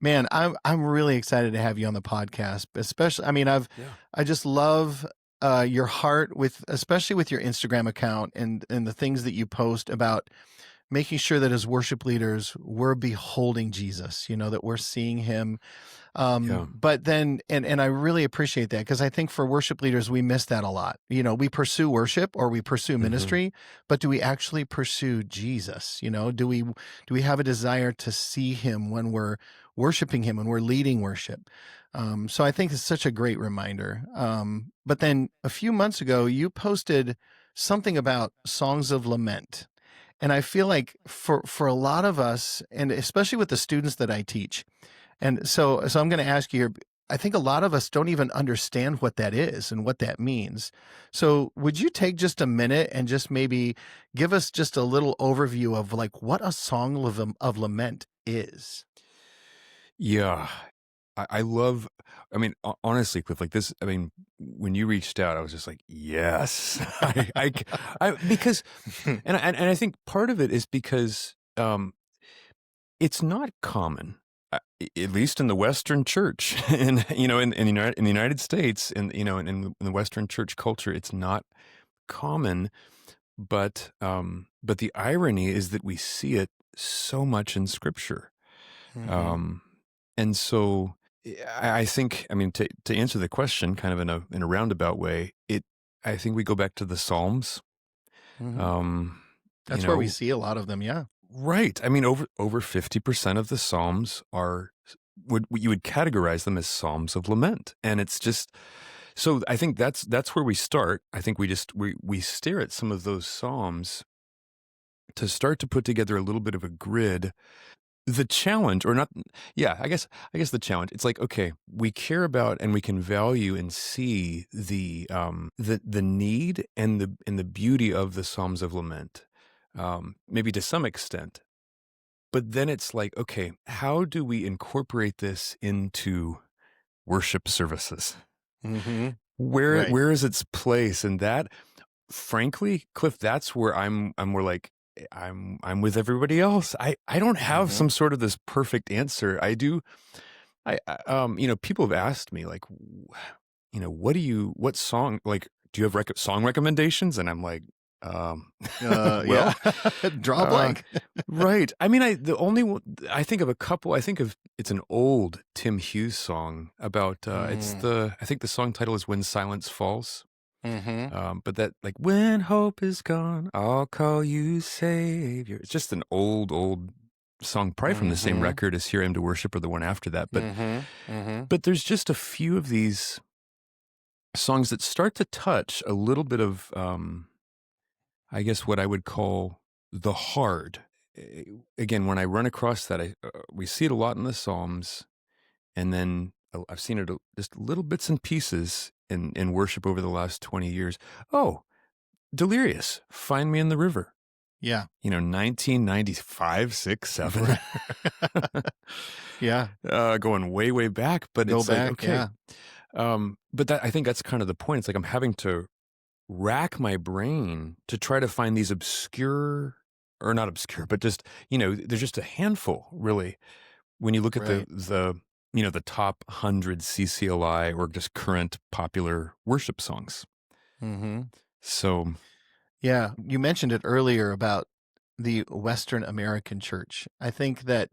Man, I'm really excited to have you on the podcast. Especially, I mean, Yeah. I just love your heart with, especially with your Instagram account and the things that you post about making sure that as worship leaders we're beholding Jesus. You know, that we're seeing him. Yeah. But then, and I really appreciate that, because I think for worship leaders we miss that a lot. You know, we pursue worship or we pursue hmm ministry, but do we actually pursue Jesus? You know, do we have a desire to see him when we're worshiping him, when we're leading worship? So I think it's such a great reminder. But then a few months ago, you posted something about songs of lament. And I feel like for a lot of us, and especially with the students that I teach, and so I'm going to ask you here, I think a lot of us don't even understand what that is and what that means. So would you take just a minute and just maybe give us just a little overview of like what a song of lament is? Yeah. I love, I mean, honestly, Cliff, like this, I mean, when you reached out, I was just like, yes, because, and I think part of it is because, it's not common, at least in the Western church, and in the United States, and in the Western church culture, it's not common. But the irony is that we see it so much in Scripture, Mm-hmm. um, and so I think, I mean, to answer the question, kind of in a roundabout way, I think we go back to the Psalms. Mm-hmm. Um, you That's where we know, see a lot of them. Yeah. Right. I mean, over 50% of the Psalms are would you would categorize them as Psalms of lament. And it's just, so I think that's where we start. I think we stare at some of those Psalms to start to put together a little bit of a grid. The challenge, or not, yeah, I guess the challenge, it's like, okay, we care about and we can value and see the need and the beauty of the Psalms of lament. Maybe to some extent. But then it's like, okay, how do we incorporate this into worship services? Mm-hmm. Where Right. where is its place? And that, frankly, Cliff, that's where I'm more like, I'm with everybody else. I don't have Mm-hmm. some sort of this perfect answer. I do. People have asked me like, what song, like, do you have song recommendations? And I'm like, um, Yeah. well, Draw a uh, blank. right. I mean, the only one I think of a couple. I think of, it's an old Tim Hughes song about. Mm-hmm. I think the song title is "When Silence Falls." Mm-hmm. But that, like, when hope is gone, I'll call you Savior. It's just an old song, probably from the same Mm-hmm. record as "Here I Am to Worship" or the one after that. But Mm-hmm. Mm-hmm. but there's just a few of these songs that start to touch a little bit of, I guess, what I would call the hard. Again, when I run across that, we see it a lot in the Psalms, and then I've seen it just little bits and pieces in worship over the last 20 years. Oh, Delirious, Find Me in the River. Yeah. 1995, 6, 7. Right. Yeah. Going way, way back. But Go it's like, back. okay. Yeah. But I think that's kind of the point. It's like I'm having to rack my brain to try to find these obscure, or not obscure, but just, there's just a handful, really, when you look at Right. the top 100 CCLI or just current popular worship songs. Mm-hmm. So, Yeah. You mentioned it earlier about the Western American church. I think that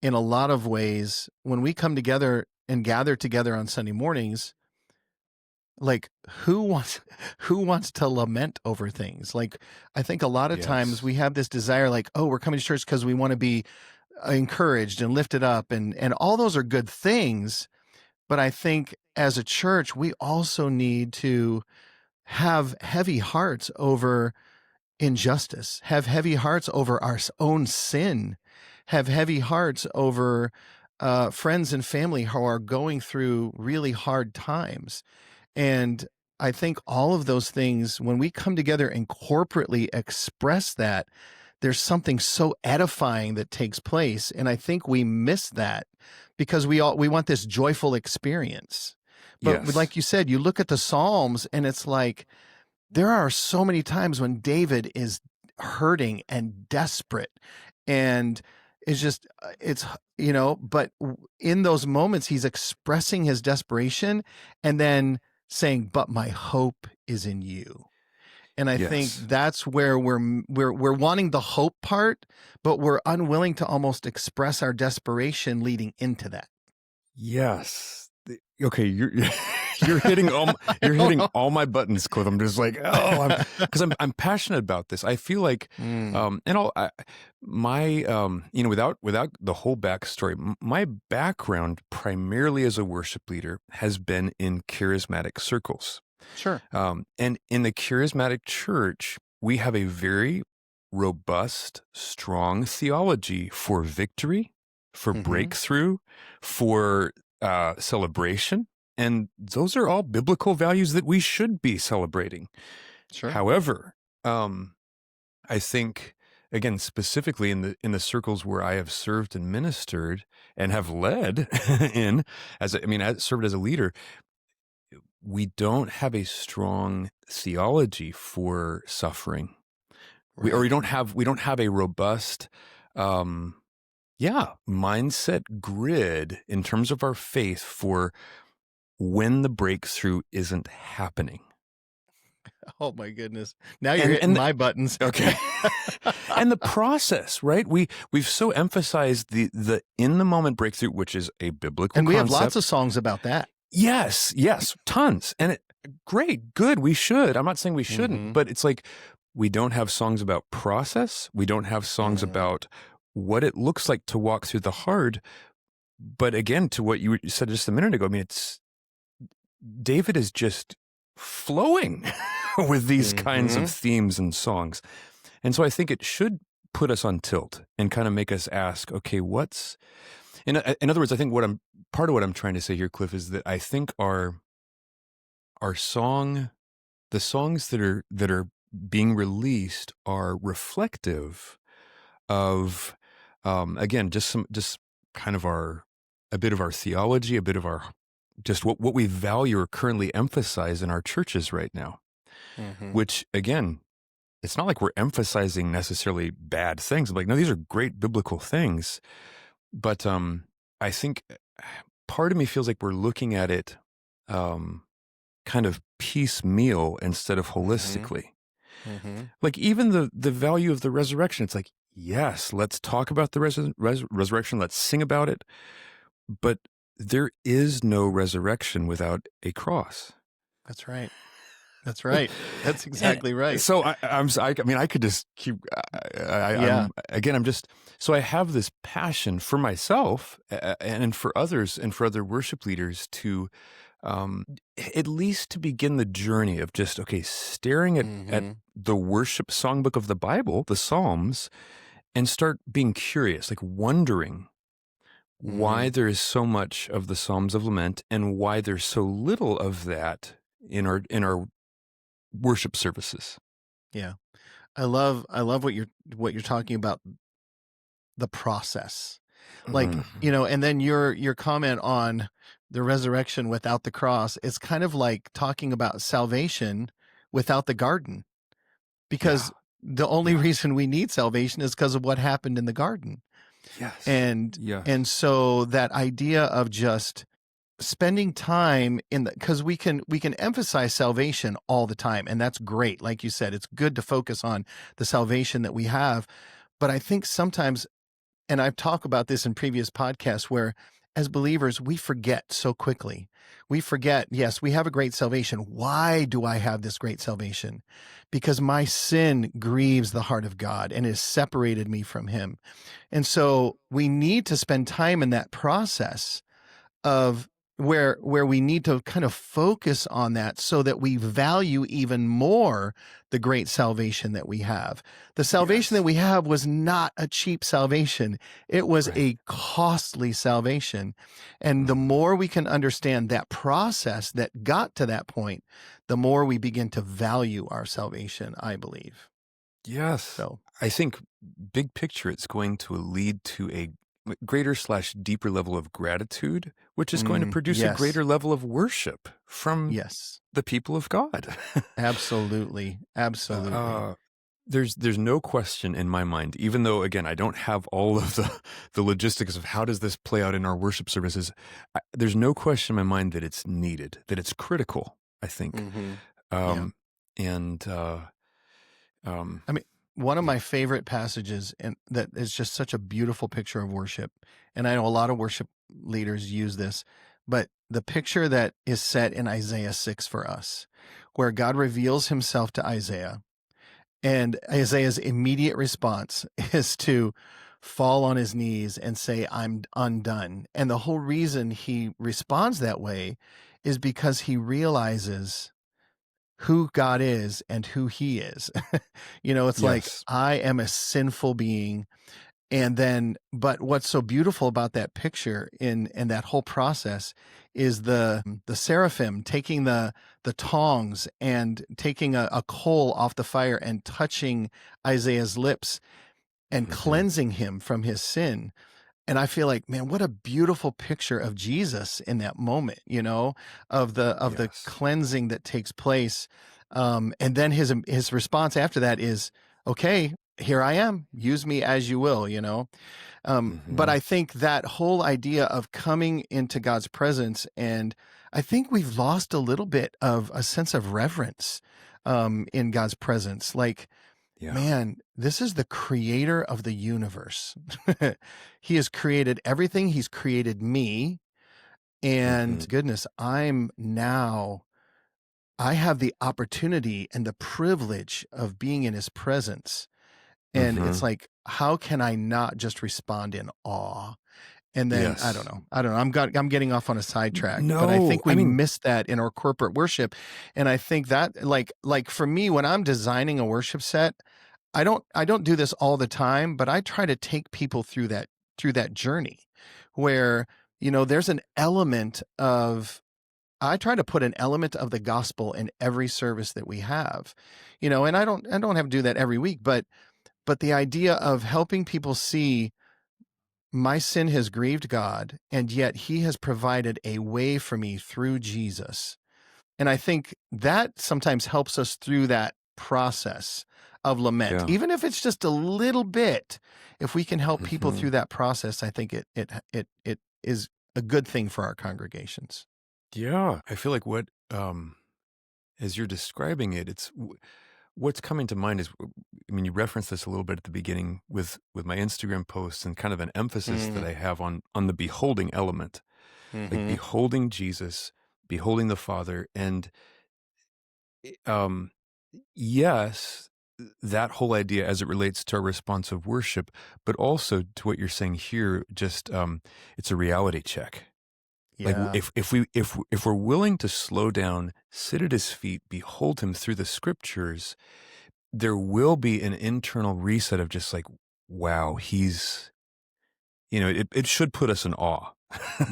in a lot of ways, when we come together and gather together on Sunday mornings, like who wants to lament over things? Like, I think a lot of times yes. we have this desire, like, oh, we're coming to church because we want to be encouraged and lifted up, and all those are good things. But I think as a church, we also need to have heavy hearts over injustice, have heavy hearts over our own sin, have heavy hearts over friends and family who are going through really hard times. And I think all of those things, when we come together and corporately express that, there's something so edifying that takes place. And I think we miss that because we want this joyful experience. But Yes. like you said, you look at the Psalms and it's like there are so many times when David is hurting and desperate, and is just it's but in those moments he's expressing his desperation and then saying, but my hope is in you. And I think Yes. that's where we're wanting the hope part, but we're unwilling to almost express our desperation leading into that. Yes. Okay, you're hitting you're hitting all my buttons, Cliff. I'm just like, because I'm passionate about this. I feel like, and without the whole backstory, my background primarily as a worship leader has been in charismatic circles. Sure. And in the charismatic church, we have a very robust, strong theology for victory, for breakthrough, for celebration. And those are all biblical values that we should be celebrating. Sure. However, I think, again, specifically in the circles where I have served and ministered and have led served as a leader, we don't have a strong theology for suffering. Right. We don't have a robust mindset grid in terms of our faith for when the breakthrough isn't happening. Oh my goodness. Now you're hitting my buttons. Okay. And the process, right? We've so emphasized the in the moment breakthrough, which is a biblical and we concept. have lots of songs about that. Yes, tons. And great, good, we should. I'm not saying we shouldn't, but it's like we don't have songs about process. We don't have songs about what it looks like to walk through the hard. But again, to what you said just a minute ago, I mean, David is just flowing with these kinds of themes and songs. And so I think it should put us on tilt and kind of make us ask, okay, in other words, I think part of what I'm trying to say here, Cliff, is that I think the songs that are being released are reflective of, again, just kind of a bit of our theology, a bit of our, just what we value or currently emphasize in our churches right now, which again, it's not like we're emphasizing necessarily bad things. I'm like, no, these are great biblical things. But I think part of me feels like we're looking at it kind of piecemeal instead of holistically. Like even the value of the resurrection, it's like, yes, let's talk about the resurrection. Let's sing about it. But there is no resurrection without a cross. That's right. That's right. That's exactly right. So I could just keep. So I have this passion for myself and for others and for other worship leaders to, at least to begin the journey of just staring at the worship songbook of the Bible, the Psalms, and start being curious, like wondering why there is so much of the Psalms of Lament and why there's so little of that in our worship services. Yeah. I love what you're talking about, the process. Like, and then your comment on the resurrection without the cross, it's kind of like talking about salvation without the garden. Because the only reason we need salvation is because of what happened in the garden. Yes. And so that idea of just spending time because we can emphasize salvation all the time, and that's great. Like you said, it's good to focus on the salvation that we have. But I think sometimes, and I've talked about this in previous podcasts, where as believers, we forget so quickly. We forget, yes, we have a great salvation. Why do I have this great salvation? Because my sin grieves the heart of God and has separated me from him. And so we need to spend time in that process of where we need to kind of focus on that so that we value even more the great salvation that we have. The salvation that we have was not a cheap salvation. It was a costly salvation. And the more we can understand that process that got to that point, the more we begin to value our salvation, I believe. Yes. So I think big picture, it's going to lead to a greater/deeper level of gratitude, which is going to produce a greater level of worship from the people of God. Absolutely. there's no question in my mind, even though again I don't have all of the logistics of how does this play out in our worship services. There's no question in my mind that it's needed, that it's critical. I think, Mm-hmm. Yeah. um, and I mean, one of yeah, my favorite passages, and that is just such a beautiful picture of worship, and I know a lot of worship leaders use this, but the picture that is set in Isaiah 6 for us, where God reveals himself to Isaiah, and Isaiah's immediate response is to fall on his knees and say, I'm undone. And the whole reason he responds that way is because he realizes who God is and who he is. It's like, yes, I am a sinful being. And then, but what's so beautiful about that picture in that whole process is the seraphim taking the tongs and taking a coal off the fire and touching Isaiah's lips and hmm cleansing him from his sin. And I feel like, man, what a beautiful picture of Jesus in that moment, of the yes, cleansing that takes place. And then his response after that is, okay, here I am, use me as you will. But hmm I think that whole idea of coming into God's presence, and I think we've lost a little bit of a sense of reverence in God's presence. Like, yeah, man, this is the creator of the universe. He has created everything. He's created me. hmm And goodness, I have the opportunity and the privilege of being in his presence. And it's hmm like, how can I not just respond in awe? And then I don't yes. know. I don't know. I'm getting off on a sidetrack, but I No, think I we mean, miss that in our corporate worship. And I think that like for me, when I'm designing a worship set, I don't do this all the time, but I try to take people through that journey where, there's an element of I try to put an element of the gospel in every service that we have. And I don't have to do that every week, but the idea of helping people see my sin has grieved God, and yet he has provided a way for me through Jesus. And I think that sometimes helps us through that process of lament, yeah, even if it's just a little bit. If we can help people hmm through that process, I think it is a good thing for our congregations. yeah. I feel like as you're describing it, what's coming to mind is, I mean, you referenced this a little bit at the beginning with my Instagram posts and kind of an emphasis that Mm, I have on the beholding element, like mm-hmm. beholding Jesus, beholding the Father, and um, yes, that whole idea as it relates to our responsive worship, but also to what you're saying here, just it's a reality check. Like Yeah, if we're willing to slow down, sit at his feet, behold him through the scriptures, there will be an internal reset of just like, wow, it should put us in awe.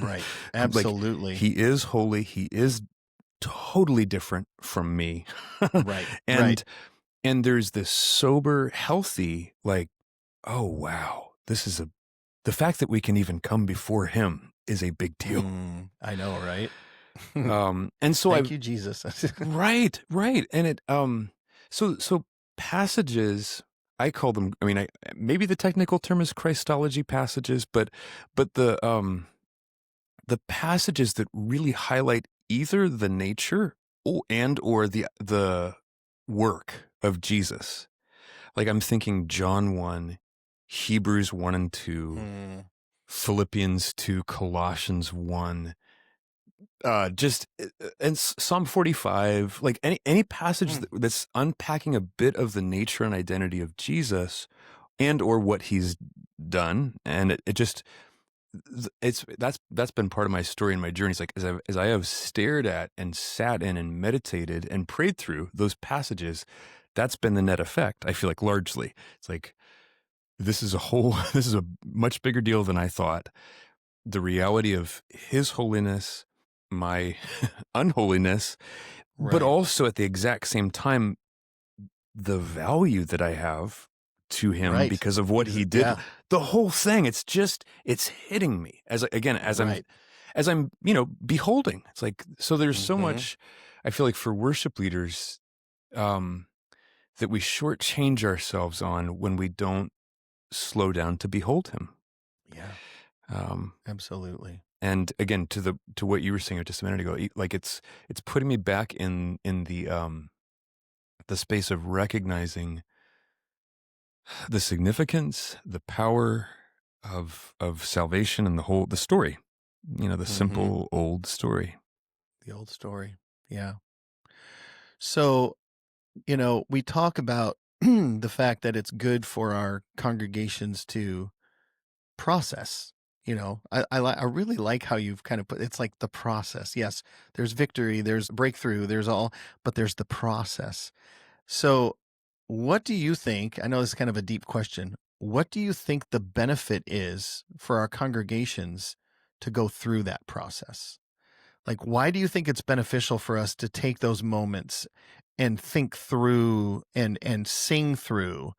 right. Like Absolutely. he is holy, he is totally different from me. Right. Right. and and there's this sober, healthy, like, oh wow, the fact that we can even come before him is a big deal. I know, right? And so Thank I've you, Jesus. right. And so passages, I call them, I mean, maybe the technical term is Christology passages, but the passages that really highlight either the nature or the work of Jesus. Like I'm thinking John 1, Hebrews 1 and 2, Mm, Philippians 2, Colossians 1, just and Psalm 45, like any passage mm, that's unpacking a bit of the nature and identity of Jesus and or what he's done, and it just that's been part of my story and my journey. It's like as I have stared at and sat in and meditated and prayed through those passages, that's been the net effect. I feel like largely it's like this is a much bigger deal than I thought. The reality of his holiness, my unholiness, but right. also at the exact same time, the value that I have to him Right. because of what he did. Yeah. The whole thing, it's hitting me again, Right. as I'm, beholding. It's like, so there's so Hmm. much, I feel like for worship leaders, um, that we shortchange ourselves on when we don't slow down to behold him. Yeah, Um, absolutely. and again, to what you were saying just a minute ago, like it's putting me back in the space of recognizing the significance, the power of salvation, and the story. The Mm-hmm. simple old story. The old story. Yeah. So, we talk about the fact that it's good for our congregations to process. I really like how you've kind of put it's like the process. Yes, there's victory, there's breakthrough, there's all, but there's the process. So, what do you think? I know this is kind of a deep question. What do you think the benefit is for our congregations to go through that process? Like, why do you think it's beneficial for us to take those moments and think through and sing through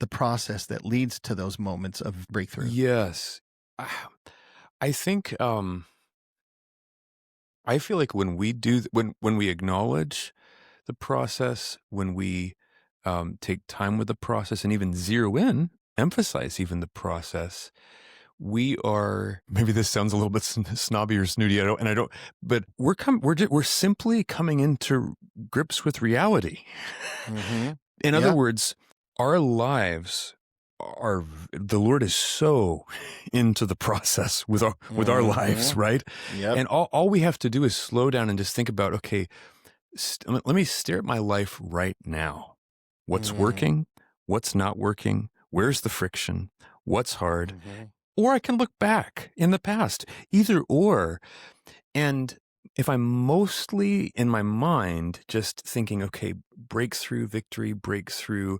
the process that leads to those moments of breakthrough? Yes. Ah, I think I feel like when we do when we acknowledge the process, when we take time with the process and even zero in, emphasize even the process, we are, maybe this sounds a little bit snobby or snooty, I don't, but we're simply coming into grips with reality. Mm-hmm. In other Yeah. words, our lives are, the Lord is so into the process with our lives, Mm-hmm. right? Yep. And all we have to do is slow down and just think about, okay, let me stare at my life right now. What's Mm-hmm. working? What's not working? Where's the friction? What's hard? Mm-hmm. Or I can look back in the past, either or. And if I'm mostly in my mind just thinking, okay, breakthrough, victory, breakthrough,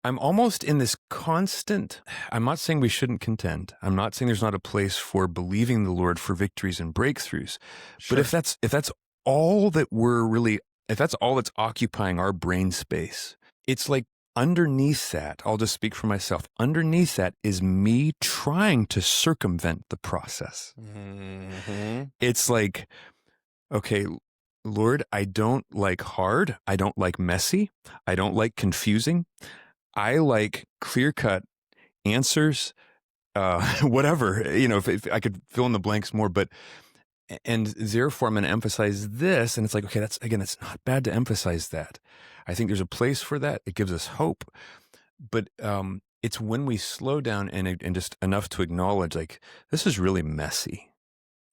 I'm almost in this constant. I'm not saying we shouldn't contend. I'm not saying there's not a place for believing the Lord for victories and breakthroughs. But if Sure. that's all that we're really, if that's all that's occupying our brain space, it's like underneath that, I'll just speak for myself. Underneath that is me trying to circumvent the process. Mm-hmm. It's like, okay, Lord, I don't like hard. I don't like messy. I don't like confusing. I like clear cut answers, whatever, if I could fill in the blanks more, but, and therefore I'm going to emphasize this. And it's like, okay, it's not bad to emphasize that. I think there's a place for that. It gives us hope. But it's when we slow down and just enough to acknowledge, like, this is really messy.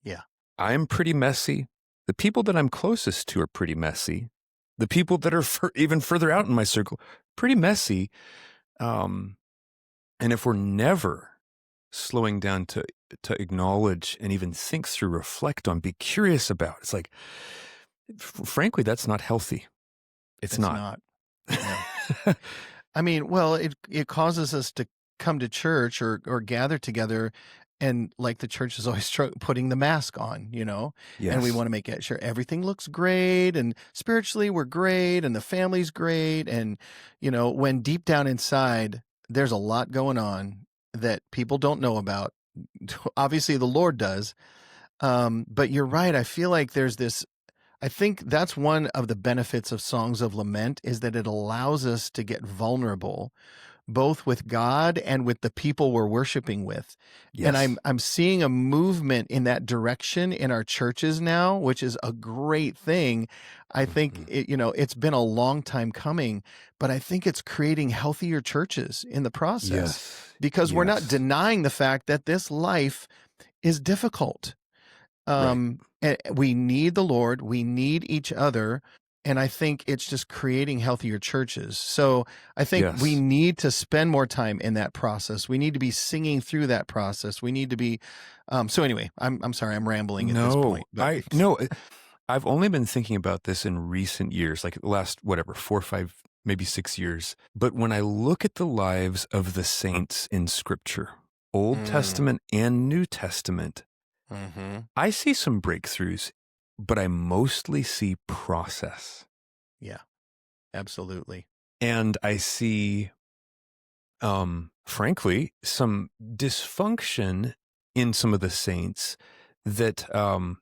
Yeah. I'm pretty messy. The people that I'm closest to are pretty messy. The people that are even further out in my circle, pretty messy. Um, and if we're never slowing down to acknowledge and even think through, reflect on, be curious about, it's like, frankly, that's not healthy. It's It's not. not. No. I mean, well, it causes us to come to church or gather together, and like the church is always putting the mask on, and we Yes. want to make sure everything looks great, and spiritually we're great, and the family's great, and when deep down inside there's a lot going on that people don't know about. Obviously, the Lord does, but you're right. I feel like there's this. I think that's one of the benefits of songs of lament is that it allows us to get vulnerable both with God and with the people we're worshiping with. And Yes. I'm seeing a movement in that direction in our churches now, which is a great thing. I think Mhm. it's been a long time coming, but I think it's creating healthier churches in the process Yes. because we're not Yes. denying the fact that this life is difficult. Right. And we need the Lord, we need each other, and I think it's just creating healthier churches. So I think we Yes. need to spend more time in that process. We need to be singing through that process. We need to be. So anyway, I'm sorry, I'm rambling at this No, point, but I've only been thinking about this in recent years, like the last, whatever, 4 or 5, maybe 6 years. But when I look at the lives of the saints in Scripture, Old mm, Testament and New Testament, hmm I see some breakthroughs, but I mostly see process. yeah, absolutely. And I see, frankly, some dysfunction in some of the saints that,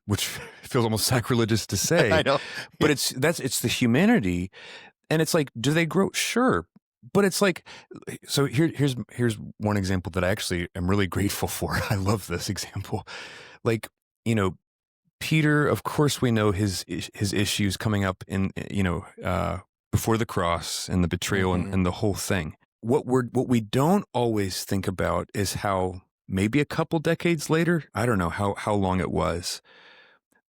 which feels almost sacrilegious to I say, know. but it's the humanity. And it's like, do they grow? Sure. but it's like, so here's one example that I actually am really grateful for. I love this example. Like, you know, Peter, of course, we know his issues coming up in, before the cross and the betrayal Mm-hmm. and the whole thing. What we don't always think about is how maybe a couple decades later, I don't know how long it was,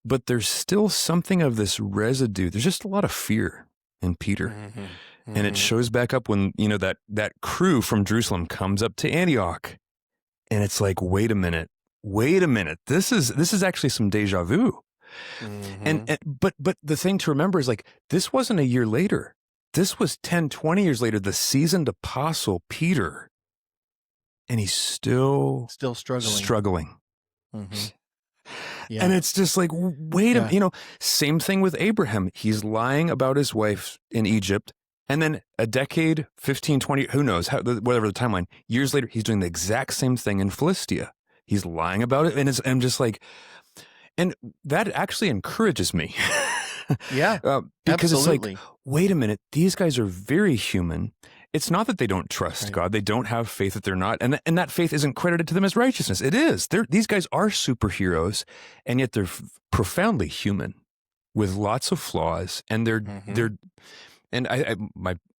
but there's still something of this residue. There's just a lot of fear in Peter. Mm-hmm. And it Mm-hmm. shows back up when, that crew from Jerusalem comes up to Antioch. And it's like, wait a minute. This is actually some deja vu. Mm-hmm. But the thing to remember is, like, this wasn't a year later. This was 10, 20 years later, the seasoned apostle Peter. And he's still Still struggling. struggling. Mm-hmm. Yeah. And it's just like, wait a Yeah. minute, same thing with Abraham. He's lying about his wife in Egypt. And then a decade, 15, 20, who knows, whatever the timeline, years later, he's doing the exact same thing in Philistia. He's lying about it. And I'm just like, and that actually encourages me. Yeah. Because Absolutely. it's like, wait a minute, these guys are very human. It's not that they don't trust Right. God. They don't have faith that they're not. And that faith isn't credited to them as righteousness. It is. These guys are superheroes, and yet they're profoundly human with lots of flaws. And Mm-hmm. and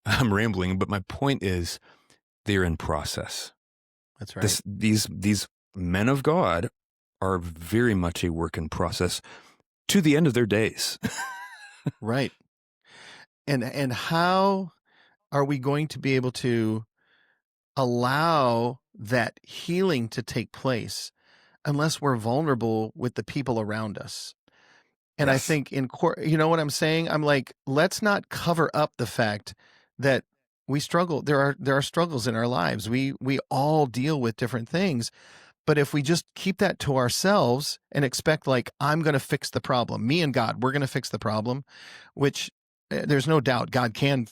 I'm rambling, but my point is they're in process. That's right. These men of God are very much a work in process to the end of their days. Right. And how are we going to be able to allow that healing to take place unless we're vulnerable with the people around us? And I Yes. think you know what I'm saying? I'm like, let's not cover up the fact that we struggle. There are struggles in our lives. We all deal with different things. But if we just keep that to ourselves and expect, like, I'm going to fix the problem, me and God, we're going to fix the problem, which there's no doubt God can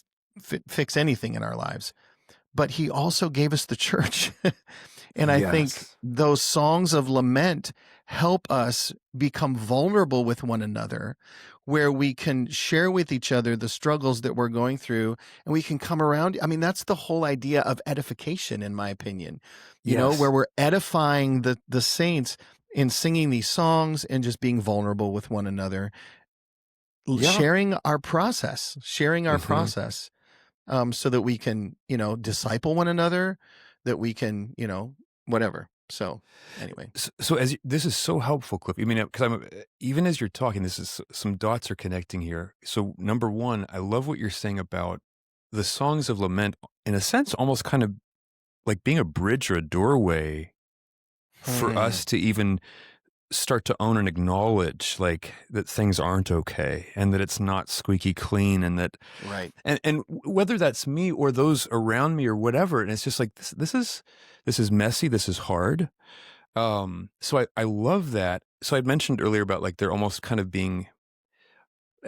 fix anything in our lives. But he also gave us the church. And I think Yes. those songs of lament help us become vulnerable with one another, where we can share with each other the struggles that we're going through, and we can come around. I mean, that's the whole idea of edification, in my opinion, where Yes. we're edifying the saints in singing these songs and just being vulnerable with one another, Yeah. sharing our process, Mm-hmm. so that we can, disciple one another, that we can, whatever. So anyway. So this is so helpful, Cliff. I mean, because even as you're talking, this is some dots are connecting here. So number one, I love what you're saying about the songs of lament, in a sense, almost kind of like being a bridge or a doorway for Hmm. us to even start to own and acknowledge, like, that things aren't okay and that it's not squeaky clean, and that Right. and whether that's me or those around me or whatever, and it's just like, this is messy, this is hard. So I love that. So I'd mentioned earlier about, like, there almost kind of being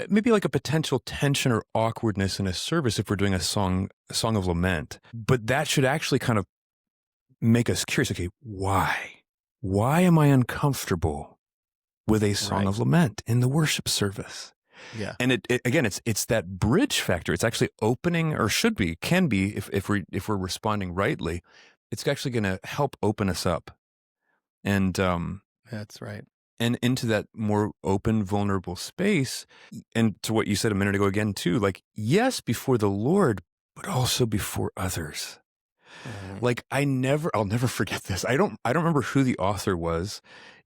maybe like a potential tension or awkwardness in a service if we're doing a song of lament, but that should actually kind of make us curious. Okay, why am I uncomfortable with a song Right. of lament in the worship service? Yeah. And it again, it's that bridge factor. It's actually opening, or can be, if we're responding rightly, it's actually going to help open us up, and That's right. and into that more open, vulnerable space. And to what you said a minute ago again too, like, yes, before the Lord, but also before others. Mhm. Like, I'll never forget this. I don't remember who the author was.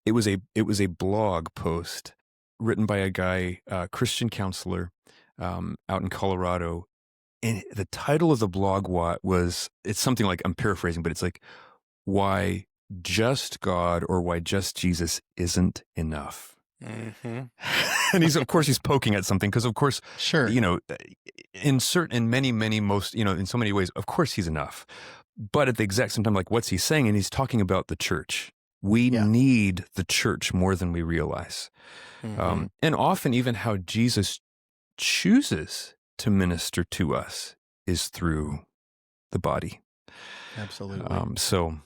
It was a blog post written by a guy, Christian counselor, out in Colorado. And the title of the blog was, it's something like, I'm paraphrasing, but it's like, why just God or why just Jesus isn't enough. Mm-hmm. And of course he's poking at something, because of course, Sure. in many, most, in so many ways, of course he's enough. But at the exact same time, like, what's he saying? And he's talking about the church. We Yeah. need the church more than we realize. Mm-hmm. And often even how Jesus chooses to minister to us is through the body. Absolutely. So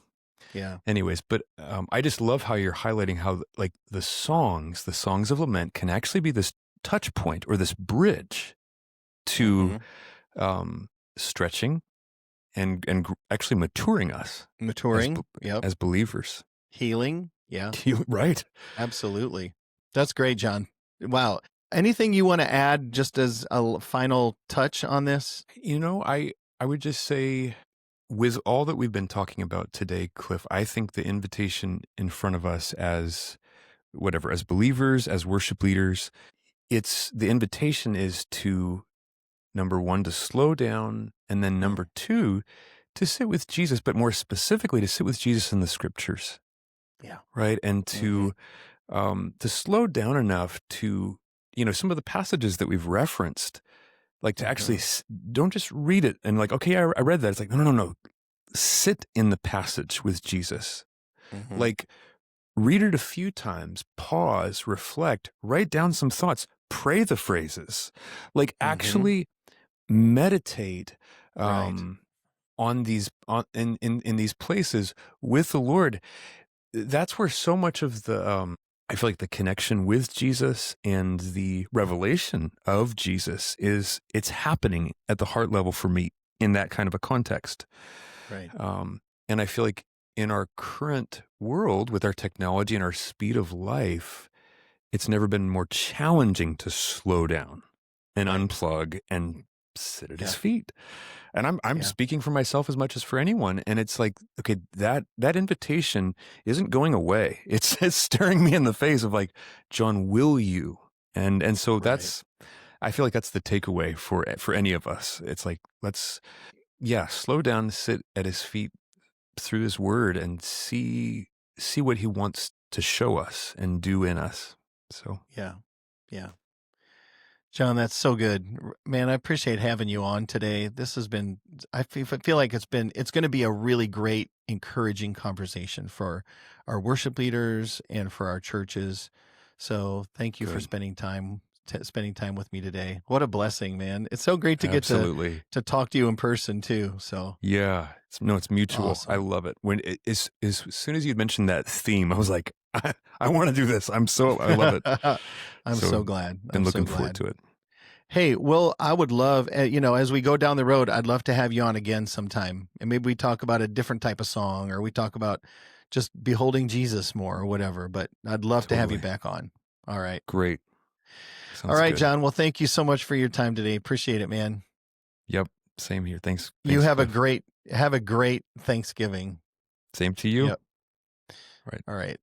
Yeah. anyways, but I just love how you're highlighting how, like, the songs of lament can actually be this touch point or this bridge to Mhm. stretching, actually maturing us as Maturing. Yep. as believers. Healing. Yeah, Right. absolutely. That's great, John. Wow. Anything you want to add just as a final touch on this? I would just say, with all that we've been talking about today, Cliff, I think the invitation in front of us as whatever, as believers, as worship leaders, the invitation is to, number one, to slow down, and then Mm. number two, to sit with Jesus, but more specifically, to sit with Jesus in the scriptures, Yeah. right? And Mm-hmm. to slow down enough to, some of the passages that we've referenced, like to actually Mm-hmm. don't just read it and like, okay, I read that. It's like, no, no, no, no. Sit in the passage with Jesus. Mm-hmm. Like, read it a few times, pause, reflect, write down some thoughts, pray the phrases, like Mm-hmm. actually meditate Right. on these in these places with the Lord. That's where so much of the I feel like the connection with Jesus and the revelation of Jesus it's happening at the heart level for me in that kind of a context. Right. And I feel like in our current world with our technology and our speed of life, it's never been more challenging to slow down and Right. unplug and sit at his Yeah. feet. And I'm Yeah. speaking for myself as much as for anyone. And it's like, okay, that invitation isn't going away. It's staring me in the face of like, John, will you? And so Right. I feel like that's the takeaway for any of us. It's like, slow down, sit at his feet through this word and see what he wants to show us and do in us. So Yeah. Yeah. John, that's so good. Man, I appreciate having you on today. This has been, I feel like it's going to be a really great, encouraging conversation for our worship leaders and for our churches. So thank you for good. spending time with me today. What a blessing, man. It's so great to get Absolutely. to talk to you in person too. So Yeah. It's mutual. I awesome. love it. As soon as you mentioned that theme, I was like, I want to do this. I love it. I'm So so glad. been I'm so looking forward glad. to it. Hey, well, I would love, as we go down the road, I'd love to have you on again sometime. And maybe we talk about a different type of song or we talk about just beholding Jesus more or whatever. But I'd love to have you Totally. back on. All right. Great. All Sounds right, good. John. Well, thank you so much for your time today. Appreciate it, man. Yep. Same here. Thanks. You Thanks, Cliff. have a great Thanksgiving. Same to you. Yep. Right. All right.